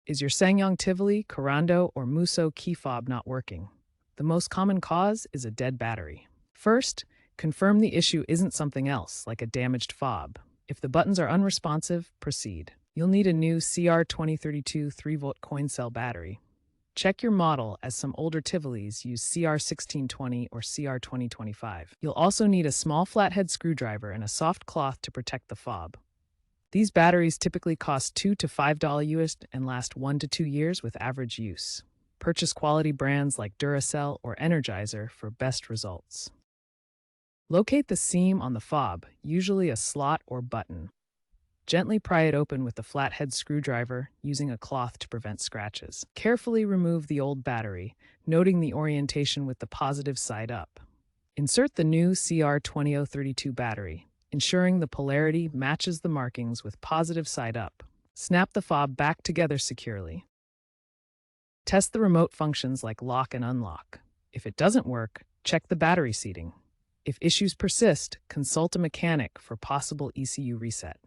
Is your SsangYong Tivoli, Korando, or Musso key fob not working? The most common cause is a dead battery. First, confirm the issue isn't something else, like a damaged fob. If the buttons are unresponsive, proceed. You'll need a new CR2032 3-volt coin cell battery. Check your model, as some older Tivolis use CR1620 or CR2025. You'll also need a small flathead screwdriver and a soft cloth to protect the fob. These batteries typically cost $2 to $5 US and last 1 to 2 years with average use. Purchase quality brands like Duracell or Energizer for best results. Locate the seam on the fob, usually a slot or button. Gently pry it open with the flathead screwdriver, using a cloth to prevent scratches. Carefully remove the old battery, noting the orientation with the positive side up. Insert the new CR2032 battery, ensuring the polarity matches the markings with positive side up. Snap the fob back together securely. Test the remote functions like lock and unlock. If it doesn't work, check the battery seating. If issues persist, consult a mechanic for possible ECU reset.